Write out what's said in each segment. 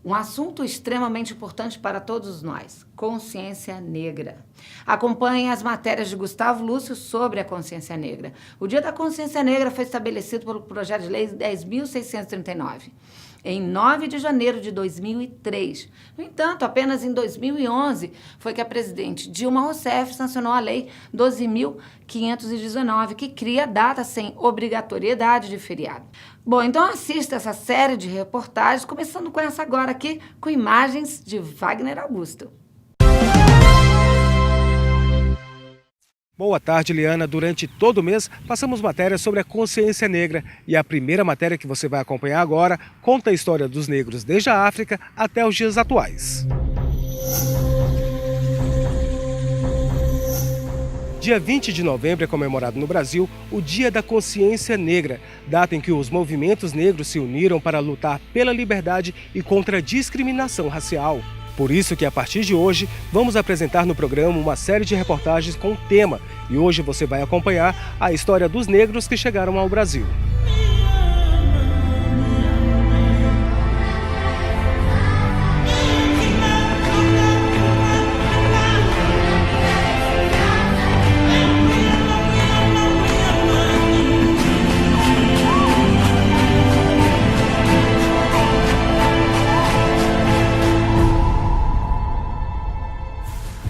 Um assunto extremamente importante para todos nós, consciência negra. Acompanhe as matérias de Gustavo Lúcio sobre a consciência negra. O Dia da Consciência Negra foi estabelecido pelo Projeto de Lei 10.639, em 9 de janeiro de 2003. No entanto, apenas em 2011 foi que a presidente Dilma Rousseff sancionou a Lei 12.519, que cria a data sem obrigatoriedade de feriado. Bom, então assista essa série de reportagens, começando com essa agora aqui, com imagens de Wagner Augusto. Boa tarde, Liana. Durante todo o mês, passamos matérias sobre a consciência negra. E a primeira matéria que você vai acompanhar agora conta a história dos negros desde a África até os dias atuais. Dia 20 de novembro é comemorado no Brasil o Dia da Consciência Negra, data em que os movimentos negros se uniram para lutar pela liberdade e contra a discriminação racial. Por isso que, a partir de hoje, vamos apresentar no programa uma série de reportagens com o tema. E hoje você vai acompanhar a história dos negros que chegaram ao Brasil.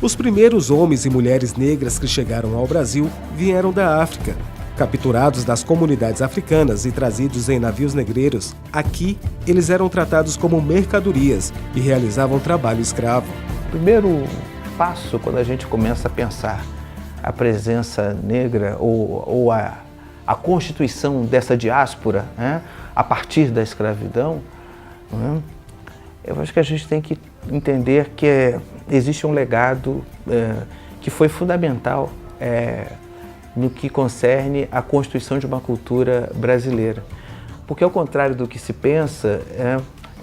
Os primeiros homens e mulheres negras que chegaram ao Brasil vieram da África. Capturados das comunidades africanas e trazidos em navios negreiros, aqui eles eram tratados como mercadorias e realizavam trabalho escravo. O primeiro passo, quando a gente começa a pensar a presença negra ou a constituição dessa diáspora, né, a partir da escravidão, né, eu acho que a gente tem que entender que existe um legado que foi fundamental no que concerne a constituição de uma cultura brasileira. Porque, ao contrário do que se pensa,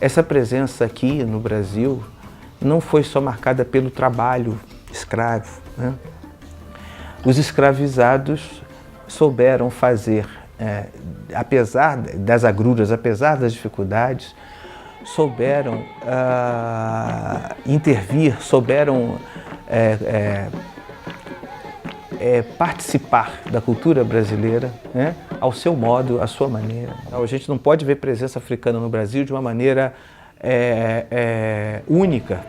essa presença aqui no Brasil não foi só marcada pelo trabalho escravo, né? Os escravizados souberam fazer, apesar das agruras, apesar das dificuldades, souberam intervir, souberam participar da cultura brasileira, né, ao seu modo, à sua maneira. A gente não pode ver presença africana no Brasil de uma maneira única.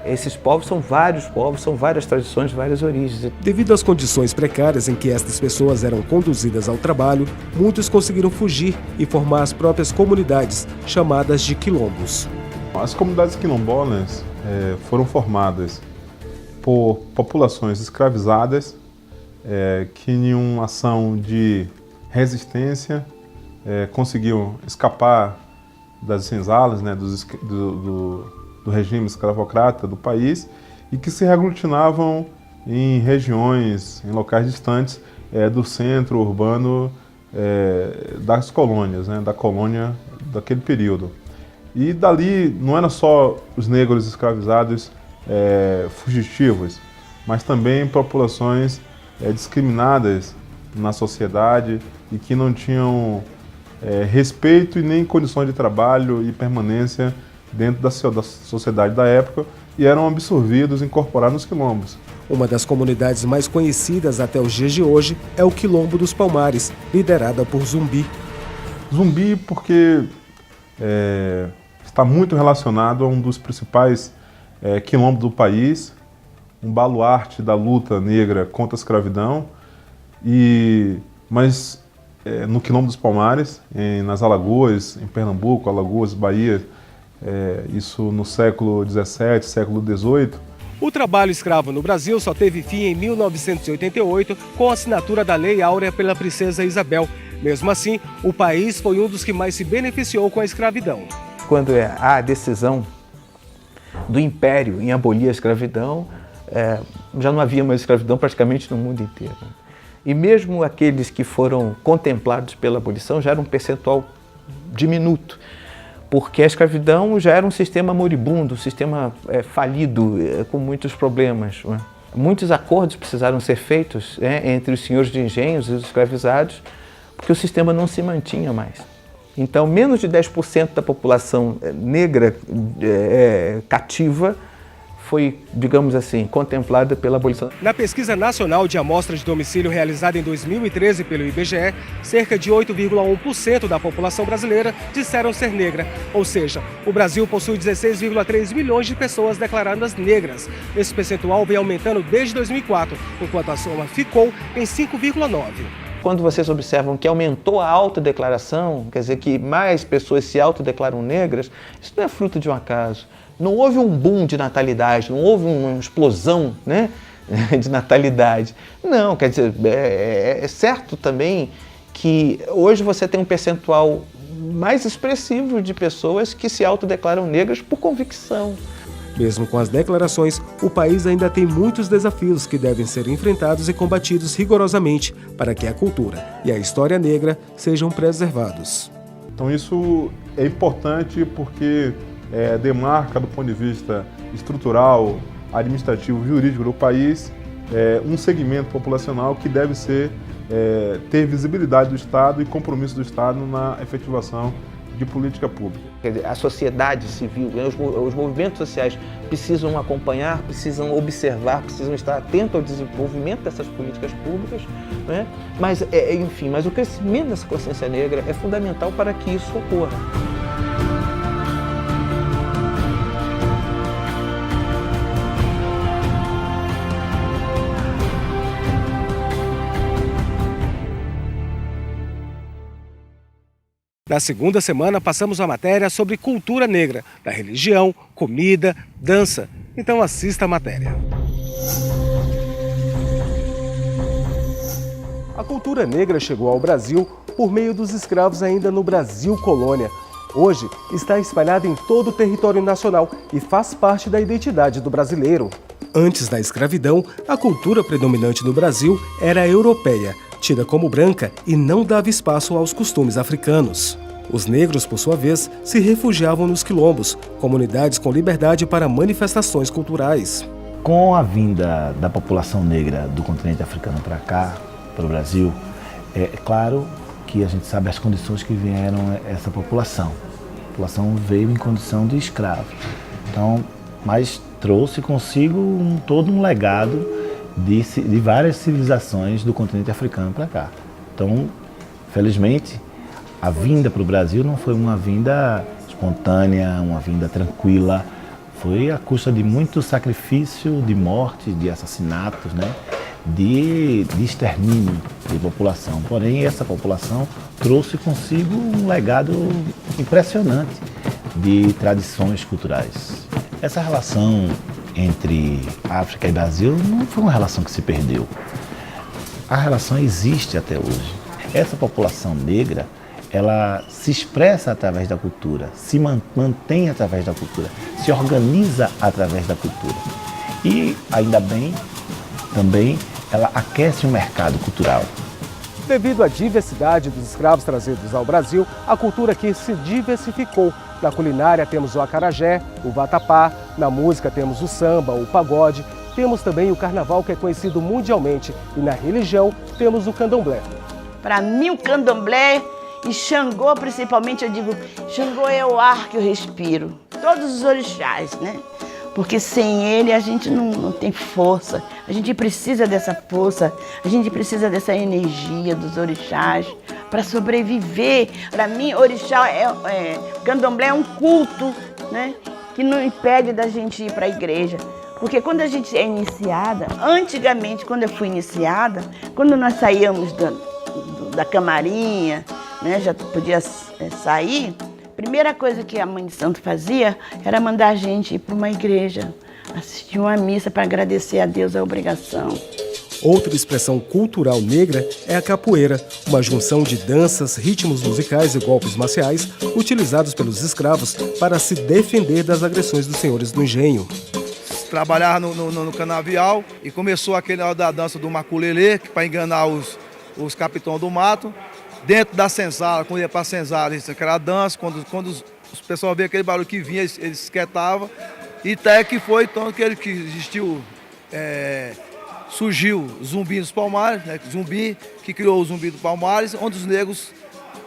Esses povos são várias tradições, várias origens. Devido às condições precárias em que estas pessoas eram conduzidas ao trabalho, muitos conseguiram fugir e formar as próprias comunidades, chamadas de quilombos. As comunidades quilombolas foram formadas por populações escravizadas que, em uma ação de resistência, conseguiam escapar das senzalas, né, do regime escravocrata do país, e que se reaglutinavam em regiões, em locais distantes do centro urbano das colônias, né, da colônia daquele período. E dali não eram só os negros escravizados fugitivos, mas também populações discriminadas na sociedade e que não tinham respeito e nem condições de trabalho e permanência dentro da sociedade da época e eram absorvidos, incorporados nos quilombos. Uma das comunidades mais conhecidas até os dias de hoje é o Quilombo dos Palmares, liderada por Zumbi. Zumbi porque está muito relacionado a um dos principais quilombos do país, um baluarte da luta negra contra a escravidão, mas no Quilombo dos Palmares, nas Alagoas, em Pernambuco, Alagoas, Bahia, isso no século XVII, século XVIII. O trabalho escravo no Brasil só teve fim em 1988, com a assinatura da Lei Áurea pela princesa Isabel. Mesmo assim, o país foi um dos que mais se beneficiou com a escravidão. Quando há a decisão do Império em abolir a escravidão, já não havia mais escravidão praticamente no mundo inteiro. E mesmo aqueles que foram contemplados pela abolição já era um percentual diminuto, porque a escravidão já era um sistema moribundo, um sistema falido, com muitos problemas. Muitos acordos precisaram ser feitos entre os senhores de engenhos e os escravizados, porque o sistema não se mantinha mais. Então, menos de 10% da população negra cativa foi, digamos assim, contemplada pela abolição. Na pesquisa nacional de amostra de domicílio realizada em 2013 pelo IBGE, cerca de 8,1% da população brasileira disseram ser negra. Ou seja, o Brasil possui 16,3 milhões de pessoas declaradas negras. Esse percentual vem aumentando desde 2004, enquanto a soma ficou em 5,9%. Quando vocês observam que aumentou a autodeclaração, quer dizer que mais pessoas se autodeclaram negras, isso não é fruto de um acaso. Não houve um boom de natalidade, não houve uma explosão, né, de natalidade. Não, quer dizer, é certo também que hoje você tem um percentual mais expressivo de pessoas que se autodeclaram negras por convicção. Mesmo com as declarações, o país ainda tem muitos desafios que devem ser enfrentados e combatidos rigorosamente para que a cultura e a história negra sejam preservados. Então isso é importante porque demarca do ponto de vista estrutural, administrativo, jurídico do país um segmento populacional que deve ter visibilidade do Estado e compromisso do Estado na efetivação de política pública. Quer dizer, a sociedade civil, os movimentos sociais precisam acompanhar, precisam observar, precisam estar atentos ao desenvolvimento dessas políticas públicas, né? Mas o crescimento dessa consciência negra é fundamental para que isso ocorra. Na segunda semana, passamos a matéria sobre cultura negra, da religião, comida, dança. Então assista a matéria. A cultura negra chegou ao Brasil por meio dos escravos ainda no Brasil colônia. Hoje está espalhada em todo o território nacional e faz parte da identidade do brasileiro. Antes da escravidão, a cultura predominante no Brasil era europeia, tida como branca e não dava espaço aos costumes africanos. Os negros, por sua vez, se refugiavam nos quilombos, comunidades com liberdade para manifestações culturais. Com a vinda da população negra do continente africano para cá, para o Brasil, é claro que a gente sabe as condições que vieram essa população. A população veio em condição de escravo. Então, mas trouxe consigo todo um legado de várias civilizações do continente africano para cá. Então, felizmente, a vinda para o Brasil não foi uma vinda espontânea, uma vinda tranquila. Foi à custa de muito sacrifício, de morte, de assassinatos, né? de extermínio de população. Porém, essa população trouxe consigo um legado impressionante de tradições culturais. Essa relação entre África e Brasil não foi uma relação que se perdeu. A relação existe até hoje. Essa população negra, ela se expressa através da cultura, se mantém através da cultura, se organiza através da cultura. E, ainda bem, também ela aquece o mercado cultural. Devido à diversidade dos escravos trazidos ao Brasil, a cultura aqui se diversificou. Na culinária temos o acarajé, o vatapá, na música temos o samba, o pagode, temos também o carnaval, que é conhecido mundialmente, e na religião temos o candomblé. Para mim, o candomblé e Xangô, principalmente, eu digo, Xangô é o ar que eu respiro. Todos os orixás, né? Porque sem ele a gente não tem força. A gente precisa dessa força, a gente precisa dessa energia dos orixás para sobreviver. Para mim, orixá candomblé é um culto, né? Que não impede da gente ir para a igreja. Porque quando a gente é iniciada, antigamente, quando eu fui iniciada, quando nós saíamos da camarinha, né, já podia sair, a primeira coisa que a mãe de santo fazia era mandar a gente ir para uma igreja, assistir uma missa para agradecer a Deus a obrigação. Outra expressão cultural negra é a capoeira, uma junção de danças, ritmos musicais e golpes marciais utilizados pelos escravos para se defender das agressões dos senhores do engenho. Trabalhava no canavial e começou aquele hora da dança do maculelê, para enganar os capitães do mato. Dentro da senzala, quando ia para a senzala, aquela dança, quando os pessoal vê aquele barulho que vinha, eles se quietavam. E até que foi então que existiu, surgiu Zumbi dos Palmares, né, Zumbi, que criou o Zumbi dos Palmares, onde os negros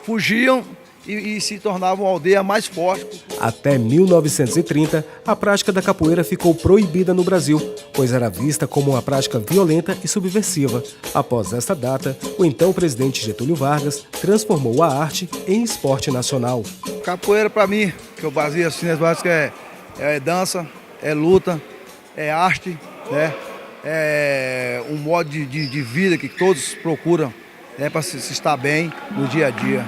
fugiam e se tornava uma aldeia mais forte. Até 1930, a prática da capoeira ficou proibida no Brasil, pois era vista como uma prática violenta e subversiva. Após esta data, o então presidente Getúlio Vargas transformou a arte em esporte nacional. Capoeira, para mim, que eu fazia assim, é dança, é luta, é arte, né? É um modo de vida que todos procuram, né, para se estar bem no dia a dia.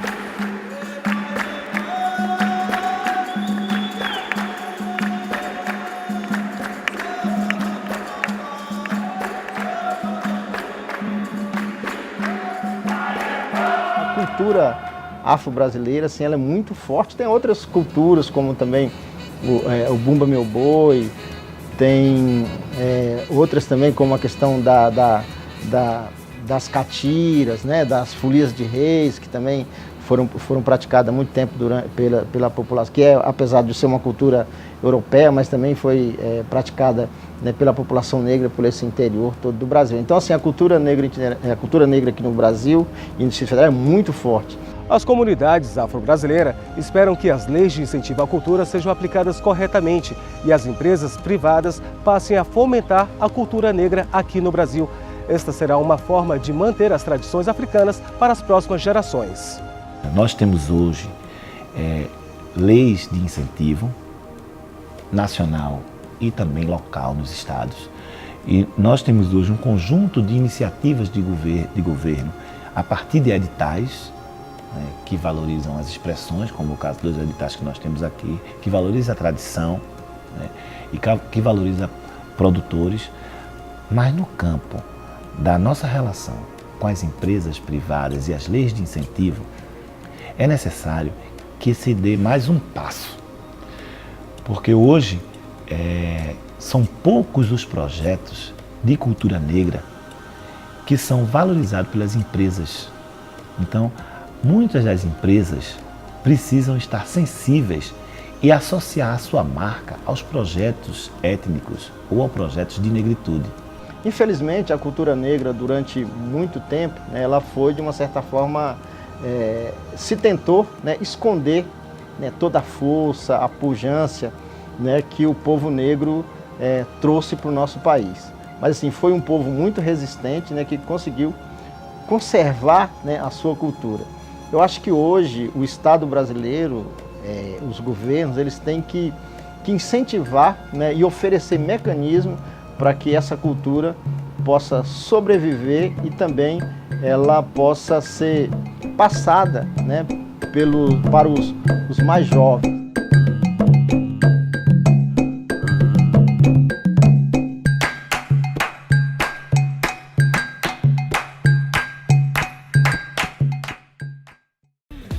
A cultura afro-brasileira, assim, ela é muito forte. Tem outras culturas, como também o Bumba Meu Boi, tem outras também, como a questão das catiras, né, das folias de reis, que também foram praticadas há muito tempo pela população, que apesar de ser uma cultura europeia, mas também foi praticada, né, pela população negra, por esse interior todo do Brasil. Então, assim, a cultura negra aqui no Brasil e no Distrito Federal é muito forte. As comunidades afro-brasileiras esperam que as leis de incentivo à cultura sejam aplicadas corretamente e as empresas privadas passem a fomentar a cultura negra aqui no Brasil. Esta será uma forma de manter as tradições africanas para as próximas gerações. Nós temos hoje leis de incentivo nacional e também local nos estados. E nós temos hoje um conjunto de iniciativas de governo a partir de editais, né, que valorizam as expressões, como o caso dos editais que nós temos aqui, que valoriza a tradição, né, e que valoriza produtores, mas no campo da nossa relação com as empresas privadas e as leis de incentivo, é necessário que se dê mais um passo, porque hoje são poucos os projetos de cultura negra que são valorizados pelas empresas. Então, muitas das empresas precisam estar sensíveis e associar a sua marca aos projetos étnicos ou a projetos de negritude. Infelizmente, a cultura negra, durante muito tempo, né, ela foi, de uma certa forma, se tentou, né, esconder, né, toda a força, a pujança, né, que o povo negro trouxe para o nosso país. Mas, assim, foi um povo muito resistente, né, que conseguiu conservar, né, a sua cultura. Eu acho que hoje o Estado brasileiro, os governos, eles têm que incentivar, né, e oferecer mecanismos para que essa cultura possa sobreviver e também ela possa ser passada, né, para os mais jovens.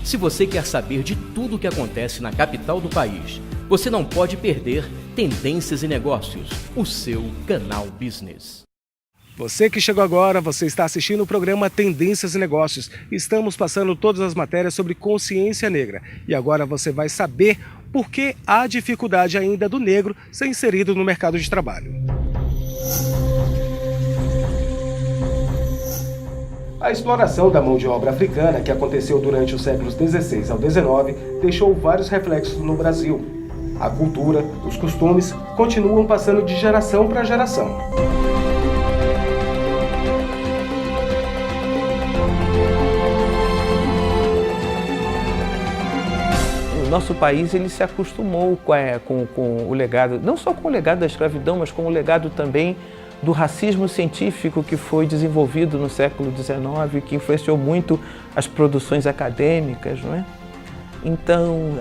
Se você quer saber de tudo o que acontece na capital do país, você não pode perder Tendências e Negócios, o seu canal Business. Você que chegou agora, você está assistindo o programa Tendências e Negócios. Estamos passando todas as matérias sobre consciência negra. E agora você vai saber por que há dificuldade ainda do negro ser inserido no mercado de trabalho. A exploração da mão de obra africana, que aconteceu durante os séculos XVI ao XIX, deixou vários reflexos no Brasil. A cultura, os costumes, continuam passando de geração para geração. O nosso país ele se acostumou com o legado, não só com o legado da escravidão, mas com o legado também do racismo científico que foi desenvolvido no século XIX, que influenciou muito as produções acadêmicas, não é? Então,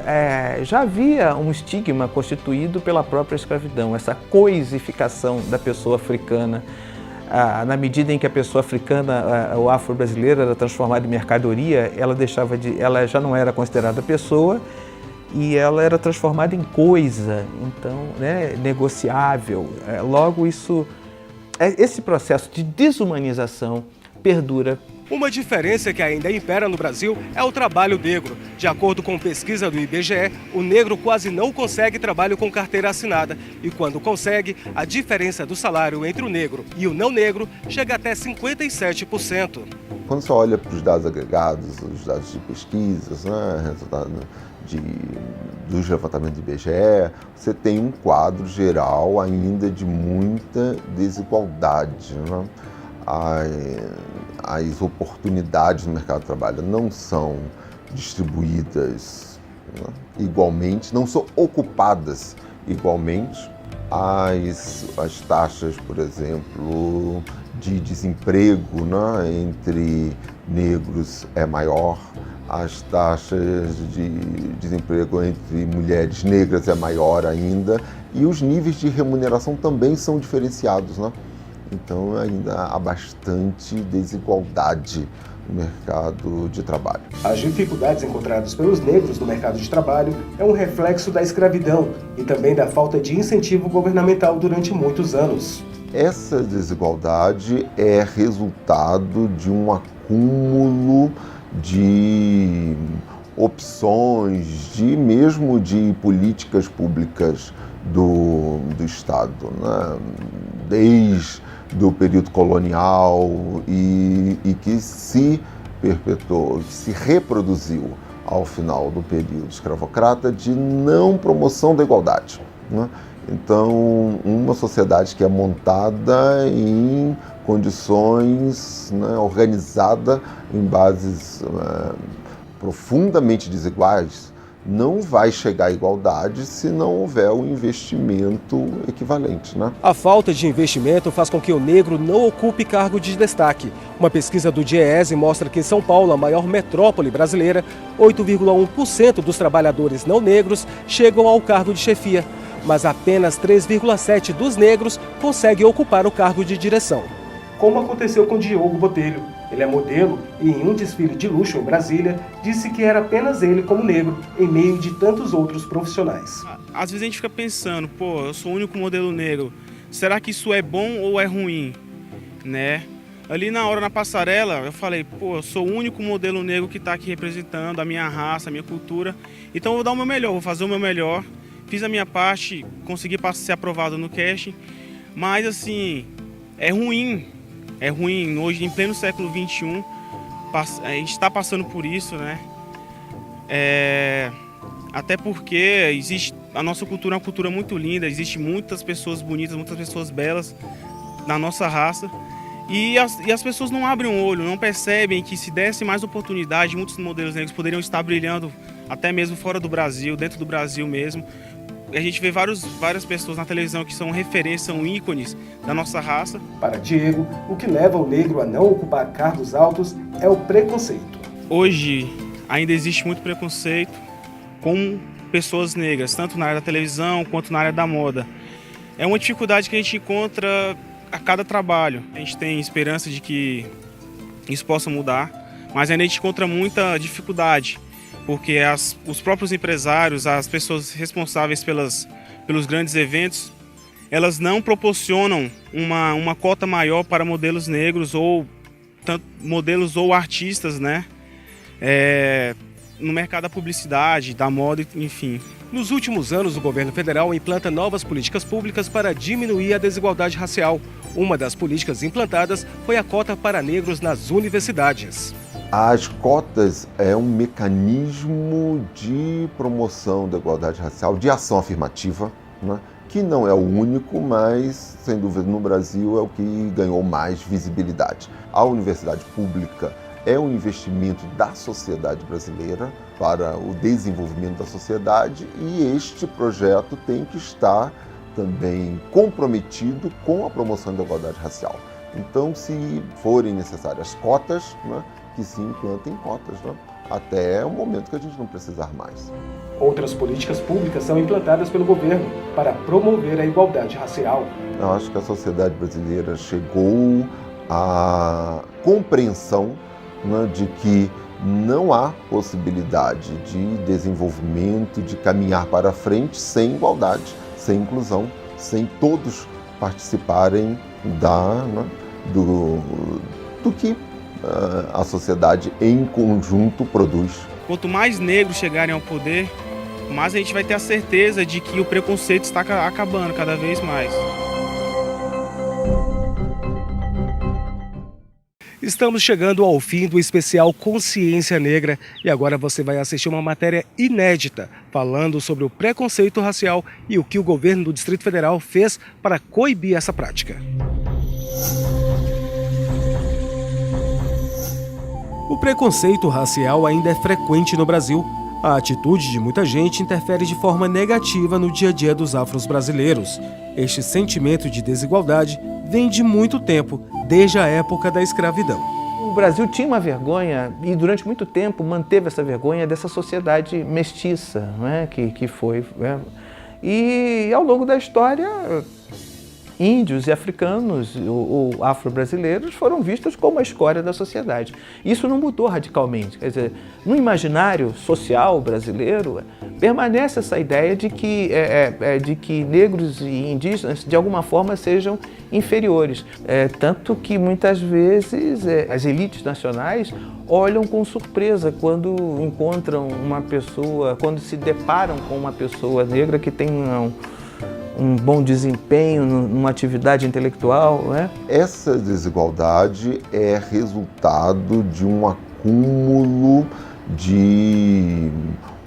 já havia um estigma constituído pela própria escravidão, essa coisificação da pessoa africana. Na medida em que a pessoa africana, ou afro-brasileira, era transformada em mercadoria, ela já não era considerada pessoa e ela era transformada em coisa, então, né, negociável. Logo, esse processo de desumanização perdura. Uma diferença que ainda impera no Brasil é o trabalho negro. De acordo com pesquisa do IBGE, o negro quase não consegue trabalho com carteira assinada. E quando consegue, a diferença do salário entre o negro e o não negro chega até 57%. quando você olha para os dados agregados, os dados de pesquisas, né, resultado dos levantamentos do IBGE, você tem um quadro geral ainda de muita desigualdade, né? As oportunidades no mercado de trabalho não são distribuídas, né, igualmente, não são ocupadas igualmente. As taxas, por exemplo, de desemprego, né, entre negros é maior, as taxas de desemprego entre mulheres negras é maior ainda, e os níveis de remuneração também são diferenciados, né? Então ainda há bastante desigualdade no mercado de trabalho. As dificuldades encontradas pelos negros no mercado de trabalho é um reflexo da escravidão e também da falta de incentivo governamental durante muitos anos. Essa desigualdade é resultado de um acúmulo de opções, mesmo de políticas públicas do Estado, né? Desde o período colonial e que se perpetuou, que se reproduziu ao final do período escravocrata, de não promoção da igualdade, né? Então, uma sociedade que é montada em condições, né, organizada em bases profundamente desiguais, não vai chegar à igualdade se não houver um investimento equivalente, né? A falta de investimento faz com que o negro não ocupe cargo de destaque. Uma pesquisa do DIEESE mostra que em São Paulo, a maior metrópole brasileira, 8,1% dos trabalhadores não negros chegam ao cargo de chefia, mas apenas 3,7% dos negros conseguem ocupar o cargo de direção. Como aconteceu com Diogo Botelho. Ele é modelo e em um desfile de luxo em Brasília, disse que era apenas ele como negro, em meio de tantos outros profissionais. Às vezes a gente fica pensando, pô, eu sou o único modelo negro, será que isso é bom ou é ruim, né? Ali na hora, na passarela, eu falei, pô, eu sou o único modelo negro que está aqui representando a minha raça, a minha cultura, então eu vou dar o meu melhor, vou fazer o meu melhor. Fiz a minha parte, consegui ser aprovado no casting, mas assim, é ruim hoje, em pleno século XXI, a gente está passando por isso, né? Até porque a nossa cultura é uma cultura muito linda, existem muitas pessoas bonitas, muitas pessoas belas na nossa raça, e as pessoas não abrem o olho, não percebem que se desse mais oportunidade, muitos modelos negros poderiam estar brilhando até mesmo fora do Brasil, dentro do Brasil mesmo. A gente vê várias pessoas na televisão que são referências, são ícones da nossa raça. Para Diego, o que leva o negro a não ocupar cargos altos é o preconceito. Hoje ainda existe muito preconceito com pessoas negras, tanto na área da televisão quanto na área da moda. É uma dificuldade que a gente encontra a cada trabalho. A gente tem esperança de que isso possa mudar, mas ainda a gente encontra muita dificuldade, porque os próprios empresários, as pessoas responsáveis pelos grandes eventos, elas não proporcionam uma cota maior para modelos negros ou modelos ou artistas, né? No mercado da publicidade, da moda, enfim. Nos últimos anos, o governo federal implanta novas políticas públicas para diminuir a desigualdade racial. Uma das políticas implantadas foi a cota para negros nas universidades. As cotas é um mecanismo de promoção da igualdade racial, de ação afirmativa, né? Que não é o único, mas, sem dúvida, no Brasil é o que ganhou mais visibilidade. A universidade pública é um investimento da sociedade brasileira para o desenvolvimento da sociedade e este projeto tem que estar também comprometido com a promoção da igualdade racial. Então, se forem necessárias cotas, né, que se implantem cotas, né, até o momento que a gente não precisar mais. Outras políticas públicas são implantadas pelo governo para promover a igualdade racial. Eu acho que a sociedade brasileira chegou à compreensão, né, de que não há possibilidade de desenvolvimento, de caminhar para frente sem igualdade, sem inclusão, sem todos participarem do que a sociedade em conjunto produz. Quanto mais negros chegarem ao poder, mais a gente vai ter a certeza de que o preconceito está acabando cada vez mais. Estamos chegando ao fim do especial Consciência Negra e agora você vai assistir uma matéria inédita falando sobre o preconceito racial e o que o governo do Distrito Federal fez para coibir essa prática. O preconceito racial ainda é frequente no Brasil. A atitude de muita gente interfere de forma negativa no dia a dia dos afro-brasileiros. Este sentimento de desigualdade vem de muito tempo, desde a época da escravidão. O Brasil tinha uma vergonha e durante muito tempo manteve essa vergonha dessa sociedade mestiça, não é? que foi. Né? E ao longo da história, índios e africanos ou afro-brasileiros foram vistos como a escória da sociedade. Isso não mudou radicalmente. Quer dizer, no imaginário social brasileiro, permanece essa ideia de que negros e indígenas, de alguma forma, sejam inferiores. Tanto que, muitas vezes, as elites nacionais olham com surpresa quando encontram uma pessoa, quando se deparam com uma pessoa negra que tem um bom desempenho numa atividade intelectual, né? Essa desigualdade é resultado de um acúmulo de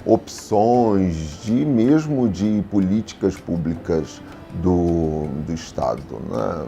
opções, mesmo de políticas públicas do Estado, né?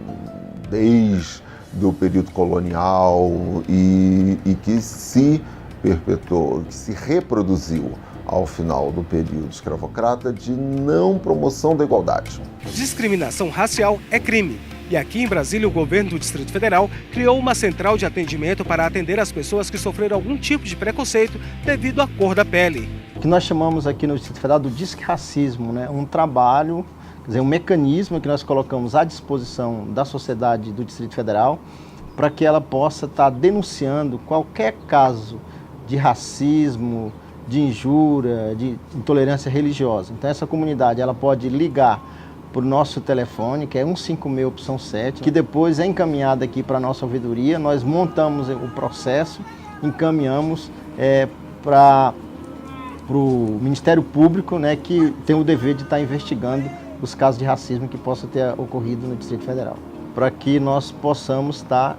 Desde o período colonial e que se perpetuou, que se reproduziu ao final do período escravocrata de não promoção da igualdade. Discriminação racial é crime. E aqui em Brasília, o governo do Distrito Federal criou uma central de atendimento para atender as pessoas que sofreram algum tipo de preconceito devido à cor da pele. O que nós chamamos aqui no Distrito Federal do Disque Racismo, né? Um trabalho, quer dizer, um mecanismo que nós colocamos à disposição da sociedade do Distrito Federal para que ela possa estar denunciando qualquer caso de racismo, de injúria, de intolerância religiosa. Então essa comunidade ela pode ligar para o nosso telefone, que é 156 opção 7, que depois é encaminhada aqui para a nossa ouvidoria, nós montamos o processo, encaminhamos para o Ministério Público, né, que tem o dever de estar investigando os casos de racismo que possam ter ocorrido no Distrito Federal, para que nós possamos estar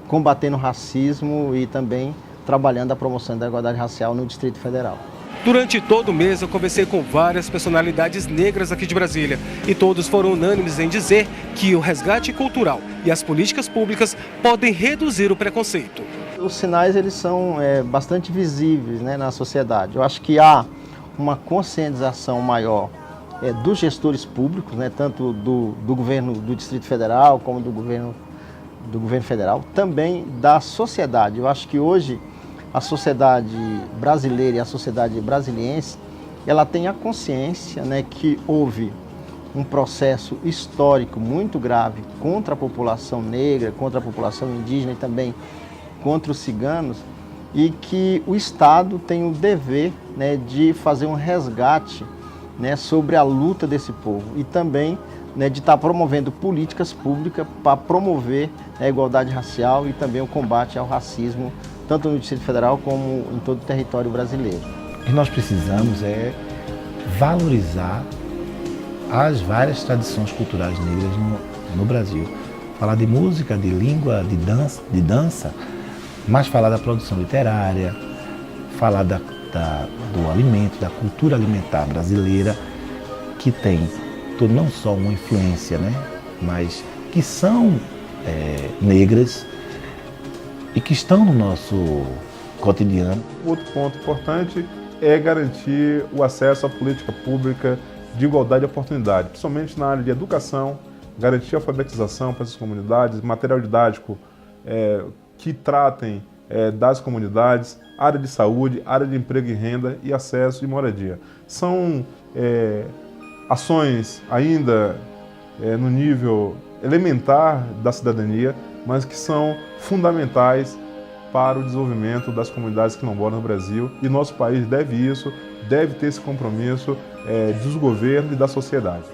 combatendo o racismo e também trabalhando a promoção da igualdade racial no Distrito Federal. Durante todo o mês eu conversei com várias personalidades negras aqui de Brasília e todos foram unânimes em dizer que o resgate cultural e as políticas públicas podem reduzir o preconceito. Os sinais eles são bastante visíveis, né, na sociedade. Eu acho que há uma conscientização maior dos gestores públicos, né, tanto do governo do Distrito Federal como do governo federal, também da sociedade. Eu acho que hoje a sociedade brasileira e a sociedade brasiliense, ela tem a consciência, né, que houve um processo histórico muito grave contra a população negra, contra a população indígena e também contra os ciganos, e que o Estado tem o dever, né, de fazer um resgate, né, sobre a luta desse povo e também, né, de estar promovendo políticas públicas para promover a igualdade racial e também o combate ao racismo, tanto no Distrito Federal como em todo o território brasileiro. O que nós precisamos é valorizar as várias tradições culturais negras no Brasil. Falar de música, de língua, de dança, mas falar da produção literária, falar do alimento, da cultura alimentar brasileira, que tem não só uma influência, né, mas que são negras e que estão no nosso cotidiano. Outro ponto importante é garantir o acesso à política pública de igualdade de oportunidade, principalmente na área de educação, garantir a alfabetização para essas comunidades, material didático que tratem das comunidades, área de saúde, área de emprego e renda e acesso e moradia. São ações ainda no nível elementar da cidadania, mas que são fundamentais para o desenvolvimento das comunidades quilombolas no Brasil. E nosso país deve ter esse compromisso dos governos e da sociedade.